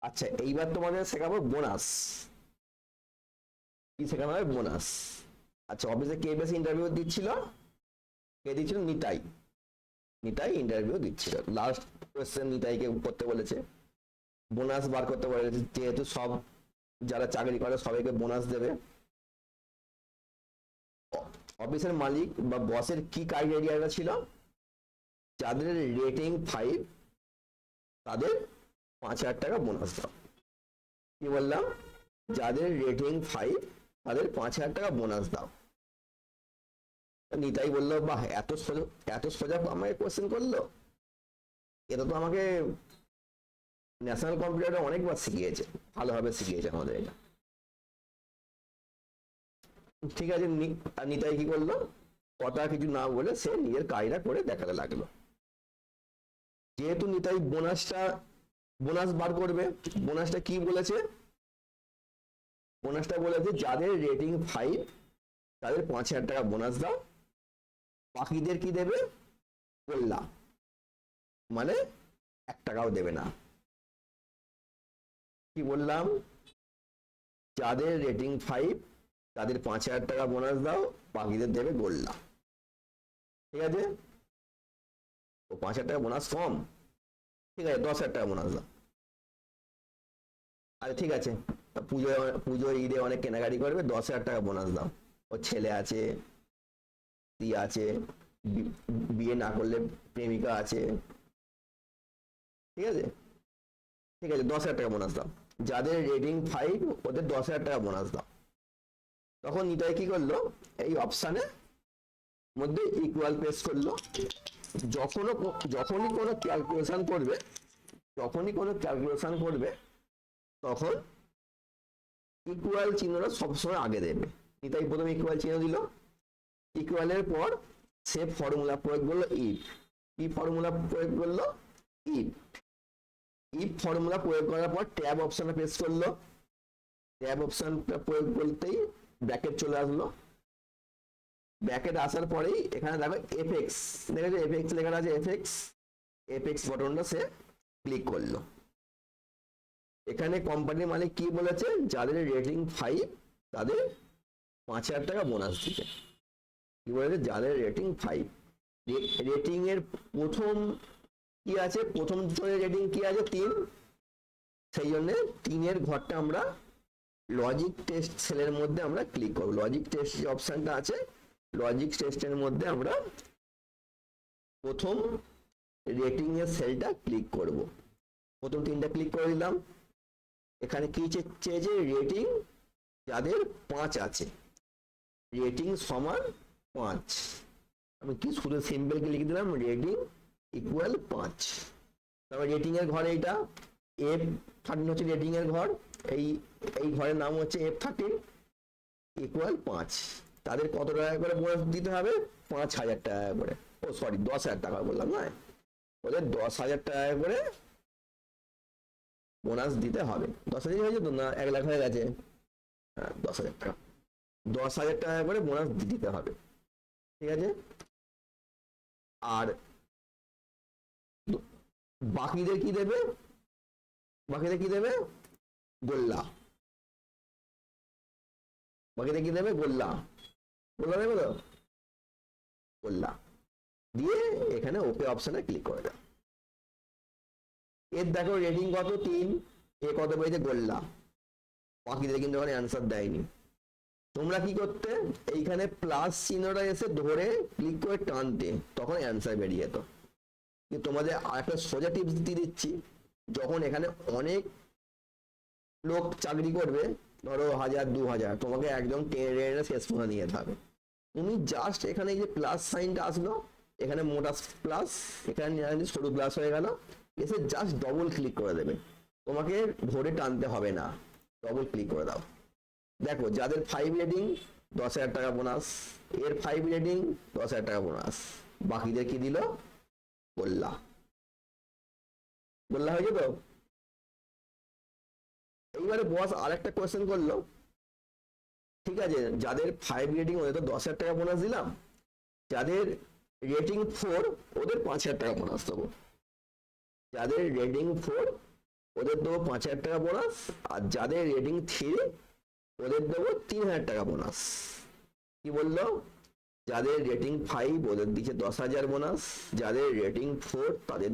আচ্ছা, এইবার তোমাদের শেখাবো বোনাস। কি শেখানো হবে? বোনাস। আচ্ছা, অফিসে কে বেশি ইন্টারভিউ দিচ্ছিল? কে দিচ্ছিল? নিতাই। নিতাই ইন্টারভিউ দিচ্ছিল। লাস্ট কোয়েশ্চেন নিতাইকে করতে বলেছে, বোনাস বার করতে বলেছে, যেহেতু সব যারা চাকরি করে সবাইকে বোনাস দেবে। অফিসের মালিক বা বসের কি ক্রাইটেরিয়াটা ছিল? যাদের রেটিং 5 তাদের 5,000 টাকা বোনাস দাও। কি বললাম? যাদের রেটিং 5 তাদের 5,000 টাকা বোনাস দাও। নিতাই বললো, বাহ, এত সোজা, এত সোজা আমাকে কোয়েশ্চেন করলো, এটা তো আমাকে ন্যাশনাল কম্পিউটারে অনেকবার শিখিয়েছে, ভালোভাবে শিখিয়েছে আমাদের এটা। ঠিক আছে, নিতাই কি করলো, কথা কিছু না বলে সে নিজের কাজটা করে দেখাতে লাগলো। যেহেতু নিতাই বোনাস বার করবে, বোনাসটা কি বলেছে? বোনাসটা বলেছে যাদের রেটিং 5 তাদের 5,000 টাকা বোনাস দাও, বাকিদের কি দেবে? বললাম, মানে 1 টাকাও দেবে না। কি বললাম? যাদের রেটিং 5 তাদের 5,000 টাকা বোনাস দাও, বাকিদের দেবে গোল্লা। ঠিক আছে? ও 5,000 টাকা বোনাস কম, ঠিক আছে, 10,000 টাকা বোনাস দাও। আরে ঠিক আছে, পুজো ঈদে অনেক কেনাকাটি করবে, 10,000 টাকা বোনাস দাও। ওর ছেলে আছে, স্ত্রী আছে, বিয়ে না করলে প্রেমিকা আছে, ঠিক আছে, ঠিক আছে, 10,000 টাকা বোনাস দাও। যাদের রেটিং 5 ওদের 10,000 টাকা বোনাস দাও। তখন নিতাই কি করলো, এই অপশানে মধ্যে ইকুয়াল প্রেস করলো। যখনই কোনো ক্যালকুলেশন করবে তখন ইকুয়াল চিহ্নটা সবসময় আগে দেবে। নিতাই প্রথমে ইকুয়াল চিহ্ন দিল, ইকুয়ালের পর সে ফর্মুলা প্রয়োগ করলো ইফ। কি ফর্মুলা প্রয়োগ করলো? ইফ ফর্মুলা প্রয়োগ করার পর ট্যাব অপশনে প্রেস করলো। ট্যাব অপশনটা প্রয়োগ করতেই ব্র্যাকেট চলে আসলো। ব্র্যাকেট আসার পরেই এখানে দেখো এফএক্স, দেখেছো এফএক্স লেখা আছে, এফএক্স বটনটা সে ক্লিক করলো। এখানে কোম্পানির মালিক কি বলেছে? যাদের রেটিং 5 তাদের 5,000 টাকা বোনাস দিবে। কি বলেছে? যাদের রেটিং 5। রেটিং এর প্রথম কি আছে? প্রথম রেটিং কি আছে? 3। সেই জন্য 3 ঘরটা আমরা লজিক টেস্ট সেলের মধ্যে আমরা ক্লিক করব। লজিক টেস্ট যে অপশনটা আছে, লজিক টেস্টের মধ্যে আমরা প্রথম রেটিং এর সেলটা ক্লিক করব। প্রথম 3টা ক্লিক করে দিলাম। এখানে কি চেয়েছে? রেটিং যাদের 5 আছে, রেটিং সমান 5। আমি কি শুধু সিম্পলকে লিখে দিলাম রেটিং ইকুয়াল 5। তারপর রেটিং এর ঘরে এটা F13 হচ্ছে রেটিং এর ঘর, এই ঘরের নাম হচ্ছে F13 ইকুয়াল 5। তাদের কত টাকা করে বোনাস দিতে হবে? 5,000 টাকা করে। ও সরি, 10,000 টাকা বললাম না, ওদের 10,000 টাকা করে বোনাস দিতে হবে। 10,000 হয়ে যেত না? 1 লাখ হয়ে গেছে। হ্যাঁ, 10,000 টাকা, 10,000 টাকা করে বোনাস দিতে হবে। ঠিক আছে? আর বাকিদের কি দেবে? গোল্লা। বাকিদের কি দেবে? গোল্লা দেবে তো? গোল্লা দিয়ে এখানে ওকে অপশনে ক্লিক করে দাও। এর দেখো রেটিং কত? 3। এ কত পেয়েছে? গোল্লা। বাকিদের কিন্তু ওখানে অ্যান্সার দেয়নি। তোমরা কি করতে? এইখানে প্লাস চিহ্নটা এসে ধরে ক্লিক করে টানতে, তখন অ্যান্সার বেরিয়ে যেত। কিন্তু তোমাদের আরেকটা সোজা টিপস দিয়ে দিচ্ছি, যখন এখানে অনেক লোক চাকরি করবে, ধরো 1,000 2,000, তোমাকে একদম টেনে শেষ পর্যন্ত নিয়ে যেতে হবে। তুমি জাস্ট এখানে যে প্লাস সাইনটা আসলো, এখানে মোটা প্লাস, এখানে সরু প্লাস হয়ে গেল, এসে জাস্ট ডবল ক্লিক করে দেবে। তোমাকে ধরে টানতে হবে না, ডবল ক্লিক করে দাও। দেখো যাদের 5 রেটিং 10,000 টাকা বোনাস, এর 5 রেটিং 10,000 টাকা বোনাস, বাকিদের কি দিল? গোল্লা হয়েছে তো? এইবারে বস আরেকটা কোয়েশ্চেন করলো, ঠিক আছে, যাদের 5 রেটিং ওদের তো 10,000 টাকা বোনাস দিলাম, যাদের রেটিং 4 ওদের 5,000 টাকা বোনাস দেবো। যাদের রেটিং 4 ওদের দেবো 5,000 টাকা বোনাস, আর যাদের রেটিং 3 ওদের দেবো 3,000 টাকা বোনাস। কি বললো? যাদের রেটিং 5 ওদের দিচ্ছে 10,000 বোনাস, যাদের রেটিং 4 তাদের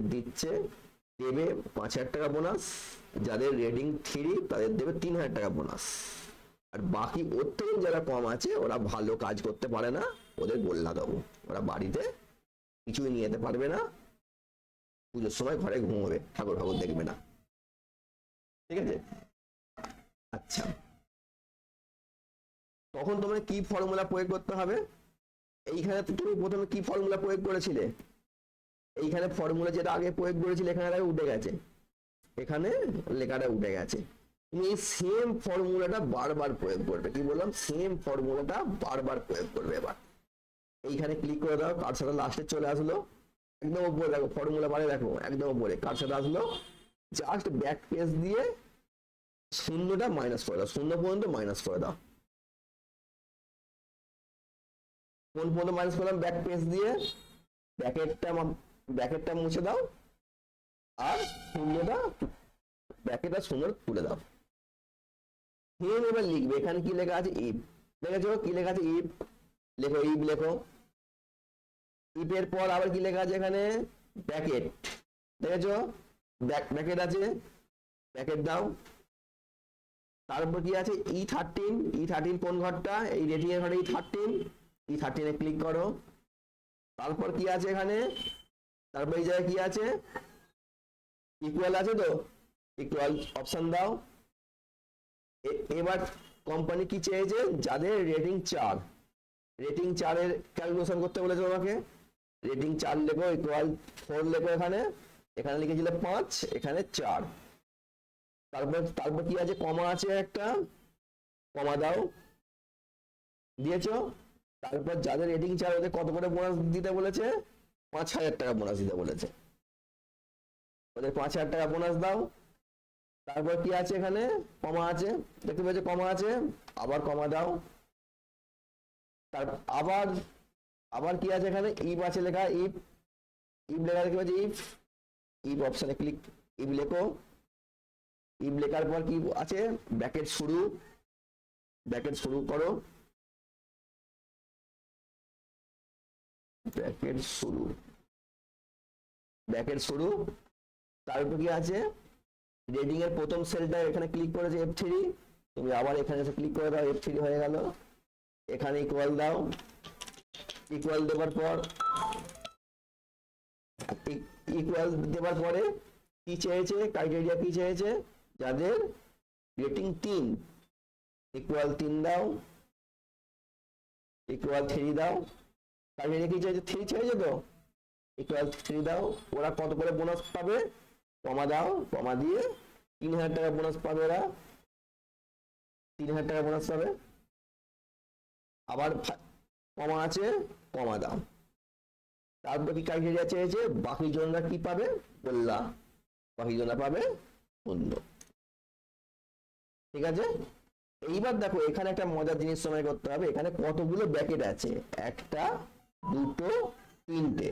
দেবে 5,000 টাকা বোনাস, যাদের রেটিং 3 তাদের দেবে 3,000 টাকা বোনাস। আর বাকি ওর থেকে যারা কম আছে ওরা ভালো কাজ করতে পারে না, ওদের গোল্লা দেবো, ওরা বাড়িতে কিছুই নিয়ে যেতে পারবে না, পুজোর সময় ঘরে ঘুমোবে, ঠাকুর ঠাকুর দেখবে না। ঠিক আছে? আচ্ছা, তখন তোমার কি ফর্মুলা প্রয়োগ করতে হবে? এইখানে তো তুমি প্রথমে কি ফর্মুলা প্রয়োগ করেছিলে? এইখানে ফর্মুলা যেটা আগে প্রয়োগ করেছিলে এখানে উঠে গেছে, এখানে লেখাটা উঠে গেছে। তুমি এই সেম ফর্মুলাটা বারবার প্রয়োগ করবে। কি বললাম? সেম ফর্মুলাটা বারবার প্রয়োগ করবে। এবার এইখানে ক্লিক করে দাও, কার্সারটা লাস্টে চলে আসলো, একদম উপরে দেখো ফর্মুলা বারে, দেখো একদম উপরে কার্সারটা আসলো, জাস্ট ব্যাক পেজ দিয়ে শূন্যটা মাইনাস করে দাও, 0 পর্যন্ত মাইনাস করে দাও। কোন পর্যন্ত মাইনাস করলাম? ব্যাক পেজ দিয়ে ব্যাকেটটা মুছে দাও, আর ব্যাকেটটা 0 তুলে দাও। এবার লিখবে, এখানে কি লেখা আছে? ইফ। দেখেছো কি লেখা আছে? ইফ লেখো, ইফ লেখো। ইফের পর আবার কি লেখা আছে এখানে? ব্যাকেট। দেখেছো ব্যাকেট আছে, ব্যাকেট দাও। তারপর কি আছে? E13 কোন ঘরটা? এই রেটিং এর ঘরে E13 এ ক্লিক করো। তারপর কি আছে এখানে? তারপর এই জায়গায় কি আছে? ইকুয়াল আছে তো, ইকুয়াল অপশন দাও। এবার কোম্পানি কি চেয়েছে? যাদের রেটিং 4, রেটিং 4 এর ক্যালকুলেশন করতে বলেছে তোমাকে। রেটিং 4 লেখো, ইকুয়াল 4 লেখো, এখানে লিখেছিল 5, এখানে 4। তারপর কি আছে? কমা আছে, একটা কমা দাও, দিয়েছো। তারপর যাদের রেটিং 4 ওদের কত করে বোনাস দিতে বলেছে? 5,000 টাকা বোনাস দিতে বলেছে, ওদের 5,000 টাকা বোনাস দাও। তারপর কি আছে? এখানে কমা আছে, দেখতে পাচ্ছ কমা আছে, আবার কমা দাও। তারপর আবার কি আছে এখানে? ইফ আছে লেখা, ইফ লেখা দেখতে পাচ্ছি, ইফ অপশনে ক্লিক, ইফ লেখো। ইফ লেখার পর কি আছে? ব্র্যাকেট শুরু করো, ব্র্যাকেট শুরু। তারপর কি আছে? রেটিং এর প্রথম সেলটা এখানে ক্লিক করেছে F3, তুমি আবার এখানে এসে ক্লিক করে দাও, F3 হয়ে গেল। এখানে ইকুয়াল দাও, ইকুয়াল দেওয়ার পরে কি চেয়েছে? ক্রাইটেরিয়া কি চেয়েছে? যাদের রেটিং 3 ইকুয়াল 3 দাও, ইকুয়াল 3 দাও। ক্রাইটেরিয়া কি চেয়েছে? 3 চেয়েছে তো, ইকুয়াল 3 দাও। ওরা কত করে বোনাস পাবে? কমা দাও, কমা দিয়ে 3,000 টাকা বোনাস পাবে, ওরা 3,000 টাকা বোনাস পাবে। আবার কমা আছে, কমা দাও। তারপর কি ক্রাইটেরিয়া চেয়েছে? বাকি জনরা কি পাবে? বললা, বাকি জনরা পাবে 0। ঠিক আছে? এইবার দেখো এখানে একটা মজার জিনিস সময় করতে হবে, এখানে কতগুলো ব্র্যাকেট আছে? 1 2 3টে।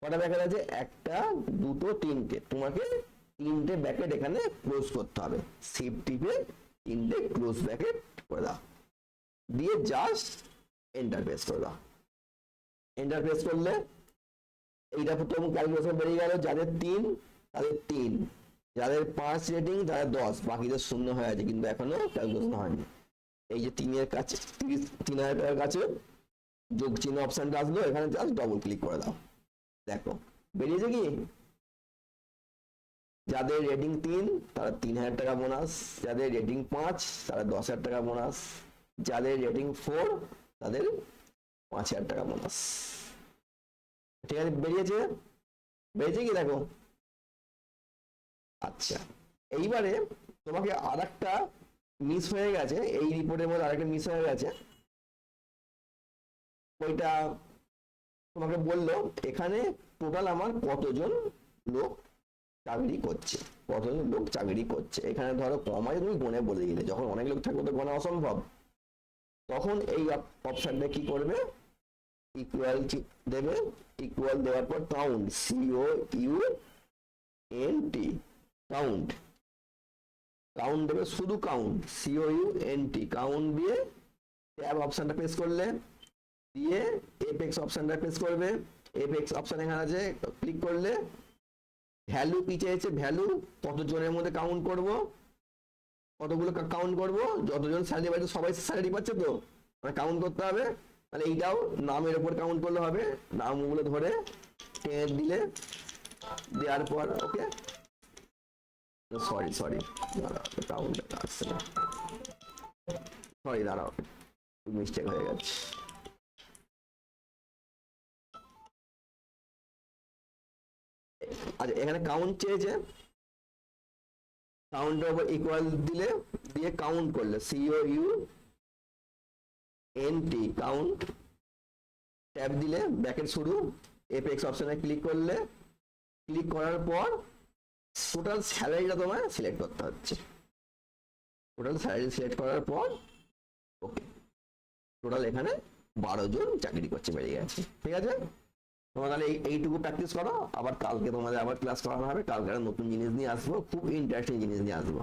কটা ব্র্যাকেট আছে? 1 2 3টে। তোমাকে 3টে ব্র্যাকেট এখানে ক্লোজ করতে হবে, শিফট টিপে 3টে ক্লোজ ব্র্যাকেট করে দাও, দিয়ে জাস্ট এন্টার প্রেস করে দাও। এন্টার প্রেস করলে এইটা প্রথম ক্যালকুলেশন বেরিয়ে গেল, যাদের 3 তাদের 3, যাদের 5 রেটিং তাদের 10, বাকিদের 0 হয়ে আছে, কিন্তু এখনো ক্যালকুলেশন হয়নি। এই যে 3 এর কাছে 3,000 টাকার কাছে যোগ চিহ্ন অপশনটা আসলো, এখানে জাস্ট ডবল ক্লিক করে দাও, দেখো বেরিয়েছে কি? যাদের রেটিং 3 তারা 3,000 টাকা বোনাস, যাদের রেটিং 5 তারা 10,000 টাকা বোনাস, যাদের রেটিং 4 তাদের 5,000 টাকা বোনাস। ঠিক আছে? বেরিয়েছে কি? দেখো। আচ্ছা, এইবারে তোমাকে আরেকটা মিস হয়ে গেছে, এই রিপোর্টের মধ্যে আরেকটা মিস হয়ে গেছে। ওইটা তোমাকে বললো এখানে টোটাল আমার কতজন লোক চাকরি করছে, এখানে ধরো কম আছে, তুমি গুণে বলে দিলে। যখন অনেক লোক থাকবে তো গোনা অসম্ভব, তখন এই অপশনটা কি করবে? ইকুয়াল দেবে, ইকুয়াল দেওয়ার পর কাউন্ট, COUNT, কাউন্ট কাউন্ট দেবে, শুধু কাউন্ট, COUNT কাউন্ট দিয়ে ট্যাব অপশনটা প্রেস করলে, দিয়ে এপেক্স অপশনটা প্রেস করবে, এপেক্স অপশন এখানে আছে, ক্লিক করলে ভ্যালু কি চেয়েছে, ভ্যালু কতজনের মধ্যে কাউন্ট করব, কতগুলো কাউন্ট করব, যতজন স্যালারি পাচ্ছে সবাই স্যালারি পাচ্ছে তো মানে কাউন্ট করতে হবে। তাহলে এইটাও নামের উপর কাউন্ট করলে হবে, নামগুলো ধরে টেনে দিলে, দেওয়ার পর ওকে, সরি দাঁড়াও, কাউন্ট আসছে না, সরি দাঁড়াও, মিস্টেক হয়ে গেছে। আচ্ছা এখানে কাউন্ট চেয়েছে, কাউন্টের উপর ইকুয়াল দিলে, দিয়ে কাউন্ট করলে COUNT কাউন্ট, ট্যাব দিলে ব্র্যাকেট শুরু, এপেক্স অপশনে ক্লিক করলে, ক্লিক করার পর টোটাল স্যালারিটা তোমায় সিলেক্ট করতে হচ্ছে, টোটাল স্যালারি সিলেক্ট করার পর ওকে, টোটাল এখানে 12 জন চাকরি করছে, বেরিয়ে গেছে। ঠিক আছে, তোমরা তাহলে এইটুকু প্র্যাকটিস করো, আবার কালকে তোমাদের আবার ক্লাস করানো হবে, কালকে একটা নতুন জিনিস নিয়ে আসবো, খুব ইন্টারেস্টিং জিনিস নিয়ে আসবো।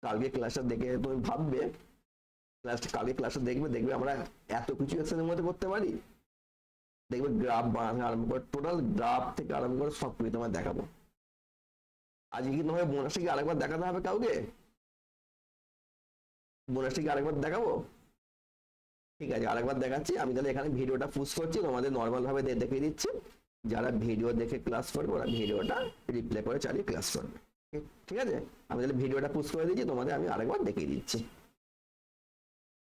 কালকে ক্লাসটা দেখে তুমি ভাববে, কালকে ক্লাসটা দেখবে আমরা এত কিছু এক্সেলের মধ্যে করতে পারি, দেখবে গ্রাফ বানানো আরম্ভ করে, টোটাল গ্রাফ থেকে আরম্ভ করে সব কিছু তোমায় দেখাবো। আজকে কি তোমাকে বোনাসটা কি আরেকবার দেখাতে হবে কাউকে, বোনাসটা কি আরেকবার দেখাবো? ঠিক আছে, আরেকবার দেখাচ্ছি আমি, তাহলে এখানে ভিডিওটা পুশ করছি, তোমাদের নর্মাল ভাবে দেখিয়ে দিচ্ছি, যারা ভিডিও দেখে ক্লাস করবে ওরা ভিডিওটা রিপ্লে করে চালিয়ে ক্লাস করবে। ঠিক আছে, আমি তাহলে ভিডিওটা পুশ করে দিচ্ছি, তোমাদের আমি আরেকবার দেখিয়ে দিচ্ছি।